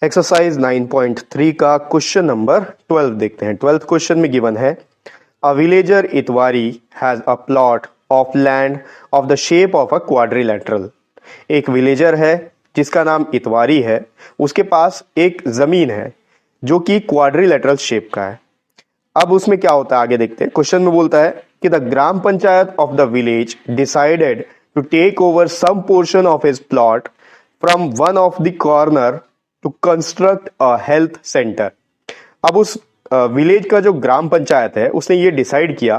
Exercise 9.3 का question number 12 देखते हैं। 12th क्वेश्चन में गिवन है a villager Itwari has a plot of land of the shape of a quadrilateral. एक villager है जिसका नाम इतवारी है, उसके पास एक जमीन है जो कि क्वाड्रिलेटरल शेप का है। अब उसमें क्या होता है आगे देखते हैं। क्वेश्चन में बोलता है कि the gram panchayat of the village decided to take over some portion of his plot from one of the corner to construct a health centre. अब उस विलेज का जो ग्राम पंचायत है उसने ये डिसाइड किया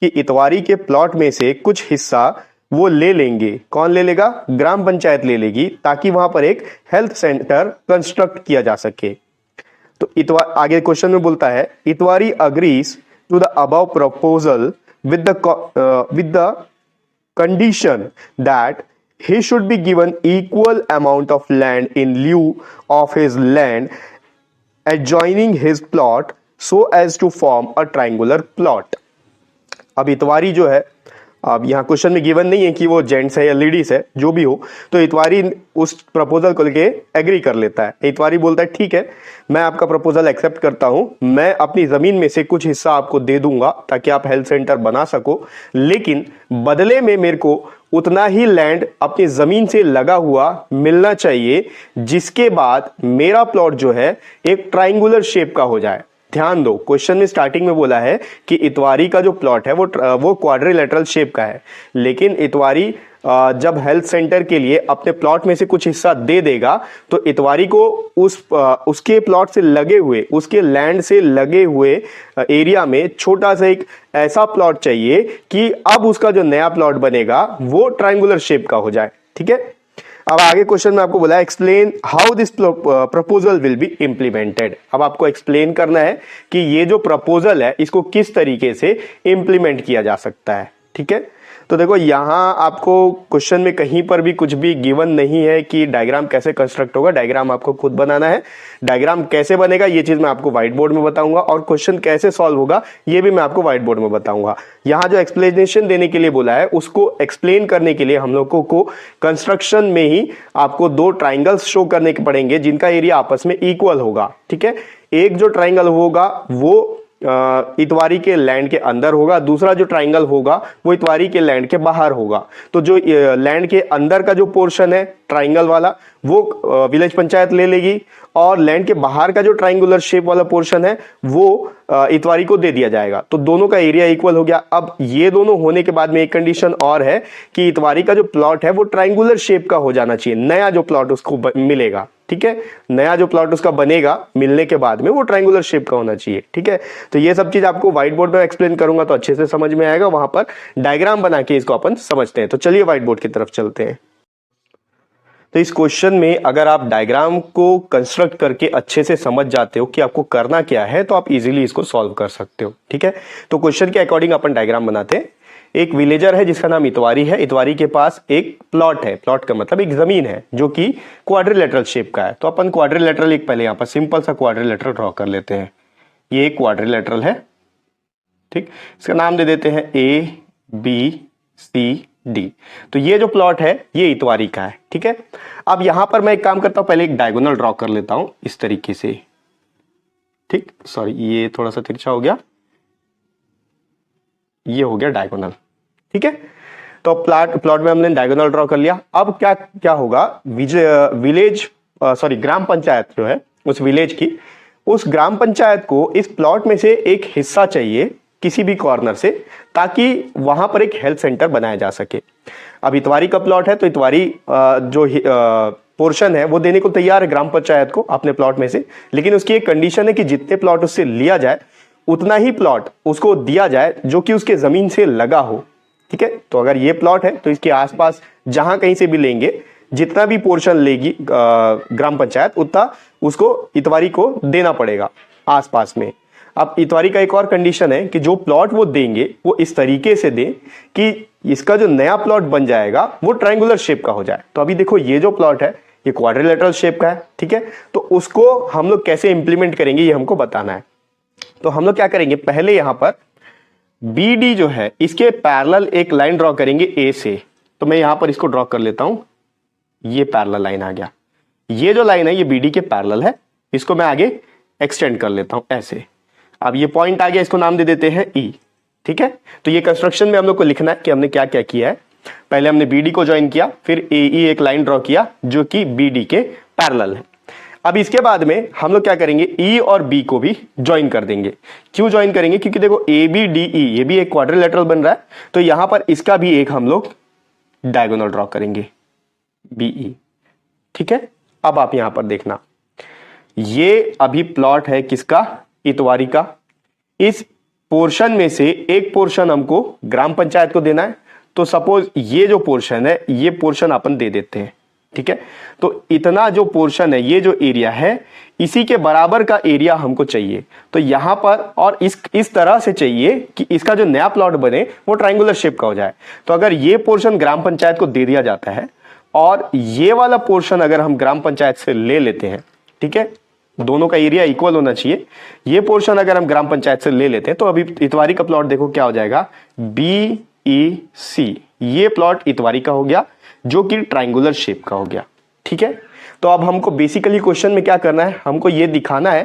कि इतवारी के प्लॉट में से कुछ हिस्सा वो ले लेंगे। कौन ले लेगा? ग्राम पंचायत ले लेगी, ताकि वहां पर एक हेल्थ सेंटर कंस्ट्रक्ट किया जा सके। तो आगे क्वेश्चन में बोलता है Itwari agrees to the above proposal with the condition that he should be given equal amount of land in lieu of his land adjoining his plot so as to form a triangular plot। अब इतवारी जो है, अब यहाँ question में given नहीं है कि वो जेंट्स है या लेडीज है, जो भी हो, तो इतवारी उस प्रपोजल को लेके एग्री कर लेता है। इतवारी बोलता है ठीक है, मैं आपका प्रपोजल एक्सेप्ट करता हूं, मैं अपनी जमीन में से कुछ हिस्सा आपको दे दूंगा ताकि आप हेल्थ सेंटर बना सको, लेकिन बदले में मेरे को उतना ही लैंड अपनी जमीन से लगा हुआ मिलना चाहिए, जिसके बाद मेरा प्लॉट जो है एक ट्रायंगुलर शेप का हो जाए। ध्यान दो, क्वेश्चन में स्टार्टिंग में बोला है कि इतवारी का जो प्लॉट है वो क्वाड्रिलेटरल शेप का है, लेकिन इतवारी जब हेल्थ सेंटर के लिए अपने प्लॉट में से कुछ हिस्सा दे देगा तो इतवारी को उसके प्लॉट से लगे हुए, उसके लैंड से लगे हुए एरिया में छोटा सा एक ऐसा प्लॉट चाहिए कि अब उसका जो नया प्लॉट बनेगा वो ट्रायंगुलर शेप का हो जाए। ठीक है, अब आगे क्वेश्चन में आपको बोला है explain how this proposal will be implemented. अब आपको एक्सप्लेन करना है कि ये जो प्रपोजल है इसको किस तरीके से इंप्लीमेंट किया जा सकता है। ठीक है, तो देखो यहां आपको क्वेश्चन में कहीं पर भी कुछ भी गिवन नहीं है कि डायग्राम कैसे कंस्ट्रक्ट होगा, डायग्राम आपको खुद बनाना है। डायग्राम कैसे बनेगा ये चीज मैं आपको व्हाइट बोर्ड में बताऊंगा, और क्वेश्चन कैसे सॉल्व होगा ये भी मैं आपको व्हाइट बोर्ड में बताऊंगा। यहां जो एक्सप्लेनेशन देने के लिए बोला है उसको एक्सप्लेन करने के लिए हम लोगों को कंस्ट्रक्शन में ही आपको दो ट्राइंगल्स शो करने के पड़ेंगे जिनका एरिया आपस में इक्वल होगा। ठीक है, एक जो ट्राइंगल होगा वो इतवारी के लैंड के अंदर होगा, दूसरा जो ट्राइंगल होगा वो इतवारी के लैंड के बाहर होगा। तो जो लैंड के अंदर का जो पोर्शन है ट्राइंगल वाला वो विलेज पंचायत ले लेगी, और लैंड के बाहर का जो ट्राइंगुलर शेप वाला पोर्शन है वो इतवारी को दे दिया जाएगा। तो दोनों का एरिया इक्वल हो गया। अब ये दोनों होने के बाद में एक कंडीशन और है कि इतवारी का जो प्लॉट है वो ट्राइंगुलर शेप का हो जाना चाहिए, नया जो प्लॉट उसको मिलेगा। ठीक है, नया जो प्लॉट उसका बनेगा मिलने के बाद में वो ट्रायंगुलर शेप का होना चाहिए। ठीक है, तो ये सब चीज आपको व्हाइट बोर्ड में एक्सप्लेन करूंगा तो अच्छे से समझ में आएगा, वहां पर डायग्राम बना के इसको अपन समझते हैं। तो चलिए व्हाइट बोर्ड की तरफ चलते हैं। तो इस क्वेश्चन में अगर आप डायग्राम को कंस्ट्रक्ट करके अच्छे से समझ जाते हो कि आपको करना क्या है तो आप इजीली इसको सॉल्व कर सकते हो। ठीक है, तो क्वेश्चन के अकॉर्डिंग अपन डायग्राम बनाते हैं। एक विलेजर है जिसका नाम इतवारी है, इतवारी के पास एक प्लॉट है, प्लॉट का मतलब एक जमीन है जो कि क्वाड्रिलेटरल शेप का है। तो अपन क्वाड्रिलेटरल एक पहले यहां पर सिंपल सा क्वाड्रिलेटरल ड्रॉ कर लेते हैं। ये एक क्वाड्रिलेटरल है। ठीक, इसका नाम दे देते हैं ABCD। तो ये जो प्लॉट है ये इतवारी का है। ठीक है, अब यहां पर मैं एक काम करता हूं, पहले एक डायगोनल ड्रॉ कर लेता हूं इस तरीके से। ठीक, सॉरी ये थोड़ा सा तिरछा हो गया, ये हो गया डायगोनल। ठीक है, तो प्लॉट में हमने डायगोनल ड्रॉ कर लिया। अब क्या होगा, ग्राम पंचायत जो है उस विलेज की, उस ग्राम पंचायत को इस प्लॉट में से एक हिस्सा चाहिए किसी भी कॉर्नर से, ताकि वहां पर एक हेल्थ सेंटर बनाया जा सके। अब इतवारी का प्लॉट है तो इतवारी जो पोर्शन है वो देने को तैयार है ग्राम पंचायत को अपने प्लॉट में से, लेकिन उसकी एक कंडीशन है कि जितने प्लॉट उससे लिया जाए उतना ही प्लॉट उसको दिया जाए जो कि उसके जमीन से लगा हो। ठीक है, तो अगर ये प्लॉट है तो इसके आसपास जहां कहीं से भी लेंगे, जितना भी पोर्शन लेगी ग्राम पंचायत उतना उसको इतवारी को देना पड़ेगा आसपास में। अब इतवारी का एक और कंडीशन है कि जो प्लॉट वो देंगे वो इस तरीके से दें कि इसका जो नया प्लॉट बन जाएगा वो ट्रायंगुलर शेप का हो जाए। तो अभी देखो ये जो प्लॉट है ये क्वाड्रिलेटरल शेप का है। ठीक है, तो उसको हम लोग कैसे इंप्लीमेंट करेंगे ये हमको बताना है। तो हम लोग क्या करेंगे, पहले यहां पर BD जो है इसके पैरेलल एक लाइन ड्रॉ करेंगे A से। तो मैं यहां पर इसको ड्रॉ कर लेता हूं, ये पैरेलल लाइन आ गया। ये जो लाइन है ये BD के पैरेलल है, इसको मैं आगे एक्सटेंड कर लेता हूं ऐसे। अब ये पॉइंट आ गया, इसको नाम दे देते हैं ई। ठीक है, तो ये कंस्ट्रक्शन में हम लोग को लिखना है कि हमने क्या क्या किया है। पहले हमने बीडी को ज्वाइन किया, फिर एई एक लाइन ड्रॉ किया जो कि बीडी के पैरेलल है। अब इसके बाद में हम लोग क्या करेंगे, ई और बी को भी ज्वाइन कर देंगे। क्यों ज्वाइन करेंगे, क्योंकि देखो ए बी डी ई ये भी एक क्वाड्रिलेटरल बन रहा है, तो यहां पर इसका भी एक हम लोग डायगोनल ड्रॉ करेंगे बीई। ठीक है, अब आप यहां पर देखना, ये अभी प्लॉट है किसका, इतवारी का। इस पोर्शन में से एक पोर्शन हमको ग्राम पंचायत को देना है, तो सपोज ये जो पोर्शन है ये पोर्शन अपन दे देते हैं। ठीक है, तो इतना जो पोर्शन है, ये जो एरिया है, इसी के बराबर का एरिया हमको चाहिए। तो यहां पर और इस तरह से चाहिए कि इसका जो नया प्लॉट बने वो ट्रायंगुलर शेप का हो जाए। तो अगर ये पोर्शन ग्राम पंचायत को दे दिया जाता है और ये वाला पोर्शन अगर हम ग्राम पंचायत से ले लेते हैं, ठीक है, दोनों का एरिया इक्वल होना चाहिए। ये पोर्शन अगर हम ग्राम पंचायत से ले लेते हैं तो अभी इतवारी का प्लॉट देखो क्या हो जाएगा, बी ई सी। ये प्लॉट इतवारी का हो गया जो कि ट्रायंगुलर शेप का हो गया। ठीक है, तो अब हमको बेसिकली क्वेश्चन में क्या करना है, हमको ये दिखाना है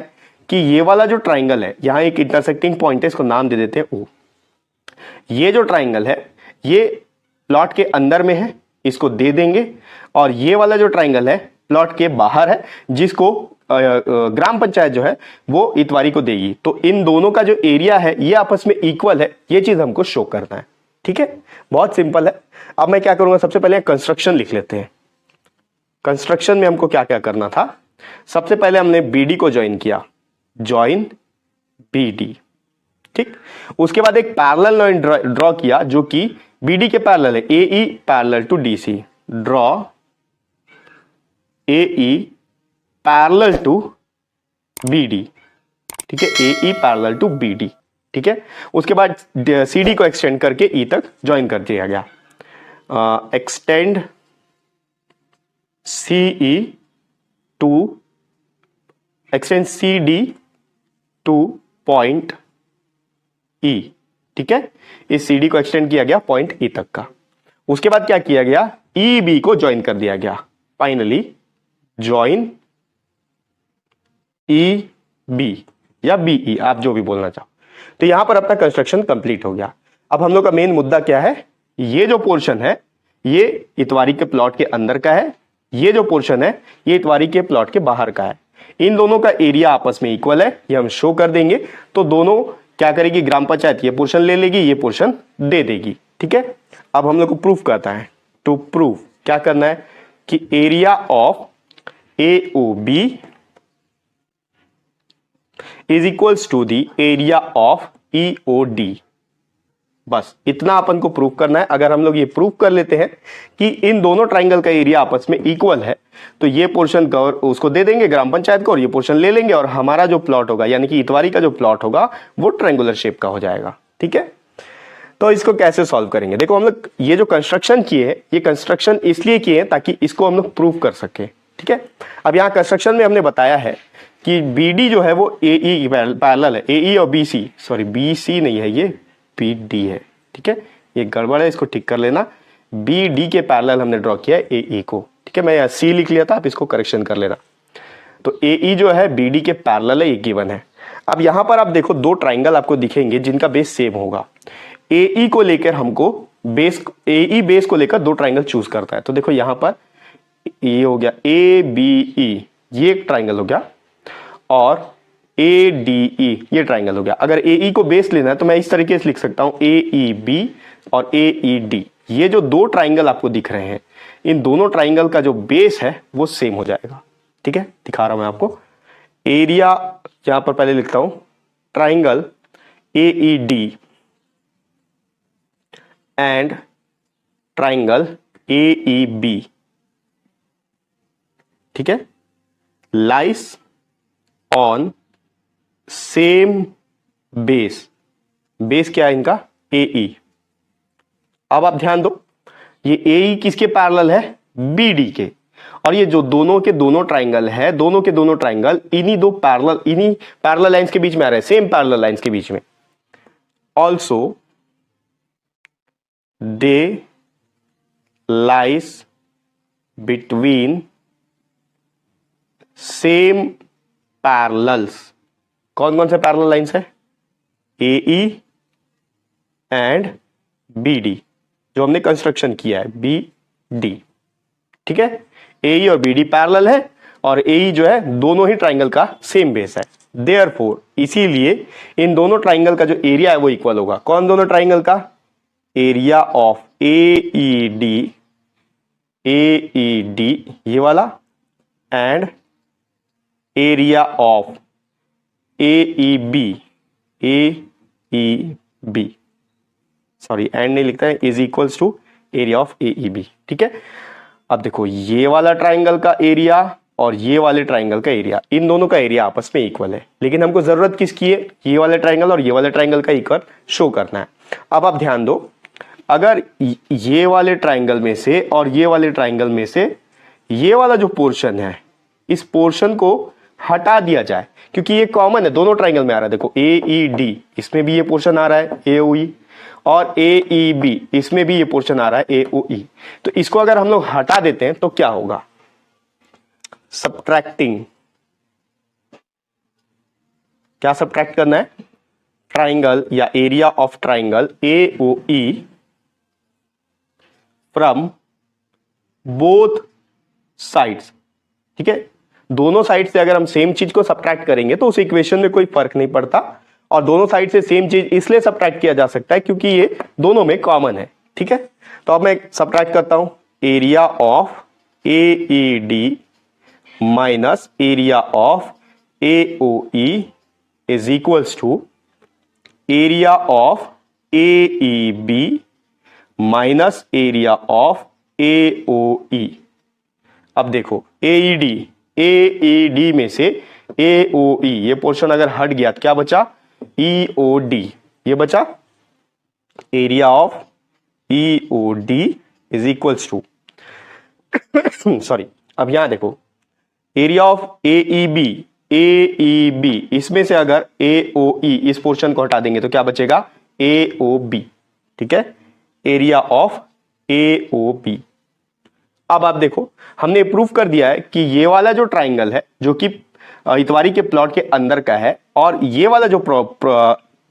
कि ये वाला जो ट्राइंगल है, यहां एक इंटरसेक्टिंग पॉइंट है, इसको नाम दे देते हैं ओ। ये जो ट्राइंगल है ये प्लॉट के अंदर में है, इसको दे देंगे। और ये वाला जो ट्राइंगल है प्लॉट के बाहर है, जिसको ग्राम पंचायत जो है वो इतवारी को देगी। तो इन दोनों का जो एरिया है ये आपस में इक्वल है, ये चीज हमको शो करना है। ठीक है, बहुत सिंपल है। अब मैं क्या करूंगा, सबसे पहले कंस्ट्रक्शन लिख लेते हैं। कंस्ट्रक्शन में हमको क्या क्या करना था, सबसे पहले हमने बीडी को ज्वाइन किया, ज्वाइन बीडी। ठीक, उसके बाद एक पैरेलल लाइन ड्रॉ किया जो कि बीडी के पैरेलल है, AE parallel to DC, draw AE parallel to BD. ठीक है, एई पैरेलल टू बीडी। ठीक है, उसके बाद सीडी को एक्सटेंड करके ई तक ज्वाइन कर दिया गया, extend CE to, extend CD to point E. ठीक है, इस सीडी को एक्सटेंड किया गया पॉइंट ई तक का। उसके बाद क्या किया गया, ई बी को ज्वाइन कर दिया गया, फाइनली ज्वाइन ई बी या बीई, आप जो भी बोलना चाहो। तो यहां पर अपना कंस्ट्रक्शन कंप्लीट हो गया। अब हम लोग का मेन मुद्दा क्या है, ये जो पोर्शन है ये इतवारी के प्लॉट के अंदर का है, ये जो पोर्शन है ये इतवारी के प्लॉट के बाहर का है। इन दोनों का एरिया आपस में इक्वल है, ये हम शो कर देंगे। तो दोनों क्या करेगी, ग्राम पंचायत ये पोर्शन ले लेगी, ये पोर्शन दे देगी। ठीक है, अब हम लोग को प्रूफ करता है। टू प्रूव क्या करना है कि area of A O B is equals to the area of E O D. बस इतना अपन को प्रूव करना है। अगर हम लोग ये प्रूव कर लेते हैं कि इन दोनों ट्राइंगल का एरिया आपस में इक्वल है, तो ये पोर्शन उसको दे देंगे ग्राम पंचायत को, और ये पोर्शन ले लेंगे, और हमारा जो प्लॉट होगा यानी कि इतवारी का जो प्लॉट होगा वो ट्रायंगुलर शेप का हो जाएगा। ठीक है, तो इसको कैसे सॉल्व करेंगे, देखो हम लोग ये जो कंस्ट्रक्शन किए हैं, ये कंस्ट्रक्शन इसलिए किए हैं ताकि इसको हम लोग प्रूव कर सके। ठीक है, अब यहाँ कंस्ट्रक्शन में हमने बताया है कि बीडी जो है वो एई पैरेलल है, एई और बीसी, सॉरी बीसी नहीं है, ये बीडी है। ठीक है, ये गड़बड़ है, इसको ठीक कर लेना। बीडी के पैरेलल हमने ड्रॉ किया है एई को। ठीक है, मैं यहाँ सी लिख लिया था, आप इसको करेक्शन कर लेना। तो एई जो है बीडी के पैरेलल है, ये गिवन है। अब यहां पर आप देखो दो ट्राइंगल आपको दिखेंगे जिनका बेस सेम होगा। एई को लेकर हमको बेस, एई बेस को लेकर दो ट्राइंगल चूज करता है। तो देखो यहां पर ये हो गया ए बी ई, ये एक ट्राइंगल हो गया, और ए डी ई ये ट्राइंगल हो गया। अगर ए ई को बेस लेना है तो मैं इस तरीके से लिख सकता हूं, ए ई बी और ए ई डी। ये जो दो ट्राइंगल आपको दिख रहे हैं, इन दोनों ट्राइंगल का जो बेस है वो सेम हो जाएगा। ठीक है, दिखा रहा हूं मैं आपको। एरिया यहां पर पहले लिखता हूं, triangle A E D and triangle A E B, ठीक है, lies on same base. Base क्या है इनका, एई। अब आप ध्यान दो, ये एई किसके पैरेलल है, बीडी के। और ये जो दोनों के दोनों ट्राइंगल है, दोनों के दोनों ट्राइंगल इन्हीं पैरेलल लाइंस के बीच में आ रहे हैं, सेम पैरेलल लाइंस के बीच में। Also they lies between same parallels. कौन कौन से पैरेलल लाइंस है? AE एंड BD, जो हमने कंस्ट्रक्शन किया है BD, ठीक है। AE और BD पैरेलल है और AE जो है दोनों ही ट्राइंगल का सेम बेस है, देयरफॉर इसीलिए इन दोनों ट्राइंगल का जो एरिया है वो इक्वल होगा। कौन दोनों ट्राइंगल का? एरिया ऑफ AED ये वाला and area of AEB sorry and नहीं लिखता है, is equals to area of AEB, ठीक है। अब देखो ये वाला ट्राइंगल का एरिया और ये वाले ट्राइंगल का एरिया, इन दोनों का एरिया आपस में इक्वल है, लेकिन हमको जरूरत किसकी है? ये वाले ट्राइंगल और ये वाले ट्राइंगल का इक्वल शो करना है। अब आप ध्यान दो, अगर ये वाले ट्राइंगल में से और ये वाले ट्राइंगल में से ये वाला जो पोर्शन है, इस पोर्शन को हटा दिया जाए, क्योंकि ये कॉमन है, दोनों ट्राइंगल में आ रहा है। देखो AED इसमें भी ये पोर्शन आ रहा है AOE, और AEB इसमें भी ये पोर्शन आ रहा है AOE। तो इसको अगर हम लोग हटा देते हैं तो क्या होगा? सब्ट्रैक्टिंग, क्या सब्ट्रैक्ट करना है? ट्राइंगल या area of triangle AOE from both sides, ठीक है। दोनों साइड से अगर हम सेम चीज को सब्ट्रैक्ट करेंगे तो उस इक्वेशन में कोई फर्क नहीं पड़ता, और दोनों साइड से सेम चीज इसलिए सब्ट्रैक्ट किया जा सकता है क्योंकि ये दोनों में कॉमन है, ठीक है। तो अब मैं सब्ट्रैक्ट करता हूं, area of AED minus area of AOE is equals to area of AEB minus area of AOE। अब देखो AED में से AOE ये पोर्शन अगर हट गया तो क्या बचा? EOD, ये बचा area of EOD is equals to sorry, अब यहां देखो एरिया ऑफ AEB इसमें से अगर AOE इस पोर्शन को हटा देंगे तो क्या बचेगा? AOB, ठीक है, एरिया ऑफ AOB। अब आप देखो हमने प्रूफ कर दिया है कि ये वाला जो ट्राइंगल है जो कि इतवारी के प्लॉट के अंदर का है, और ये वाला जो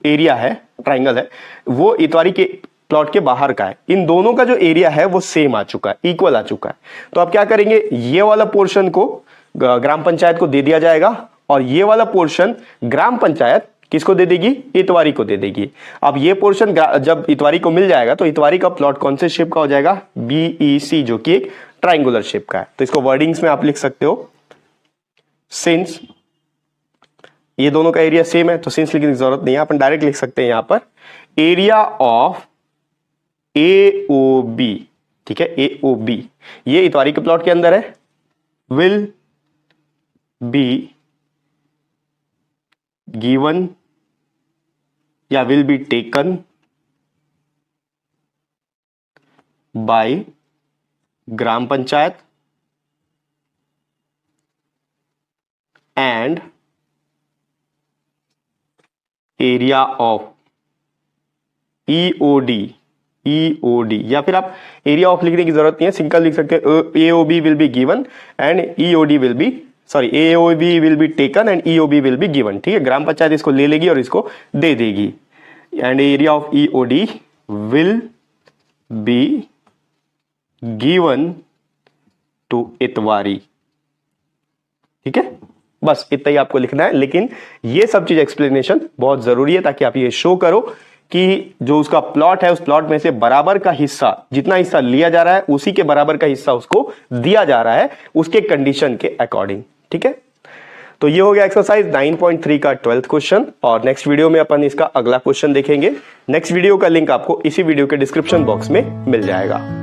एरिया है ट्राइंगल है वो इतवारी के प्लॉट के बाहर का है। इन दोनों का जो एरिया है वो सेम आ चुका है, इक्वल आ चुका है। तो अब क्या करेंगे, ये वाला पोर्शन को ग्राम पंचायत को दे दिया जाएगा, और ये वाला पोर्शन ग्राम पंचायत किसको दे देगी? इतवारी को दे देगी। अब ये पोर्शन जब इतवारी को मिल जाएगा तो इतवारी का प्लॉट कौन से शेप का हो जाएगा? BEC, जो कि एक ट्राइंगुलर शेप का है। तो इसको वर्डिंग्स में आप लिख सकते हो, सिंस ये दोनों का एरिया सेम है तो सिंस लिखने की जरूरत नहीं है, अपन डायरेक्ट लिख सकते हैं यहां पर एरिया ऑफ AOB, ठीक है, AOB ये इतवारी के प्लॉट के अंदर है, विल बी गिवन या will be taken by gram panchayat and area of EOD, या फिर आप एरिया ऑफ लिखने की जरूरत नहीं है, सिंपल लिख सकते हैं AOB will be given and AOB will be taken and EOB will be given, ठीक है। ग्राम पंचायत इसको ले लेगी और इसको दे देगी, and area of EOD will be given to Itwari, ठीक है। बस इतना ही आपको लिखना है, लेकिन ये सब चीज एक्सप्लेनेशन बहुत जरूरी है ताकि आप ये शो करो कि जो उसका प्लॉट है उस प्लॉट में से बराबर का हिस्सा, जितना हिस्सा लिया जा रहा है उसी के बराबर का हिस्सा उसको दिया जा रहा है उसके कंडीशन के अकॉर्डिंग, ठीक है। तो ये हो गया एक्सरसाइज 9.3 का 12th क्वेश्चन, और नेक्स्ट वीडियो में अपन इसका अगला क्वेश्चन देखेंगे। नेक्स्ट वीडियो का लिंक आपको इसी वीडियो के डिस्क्रिप्शन बॉक्स में मिल जाएगा।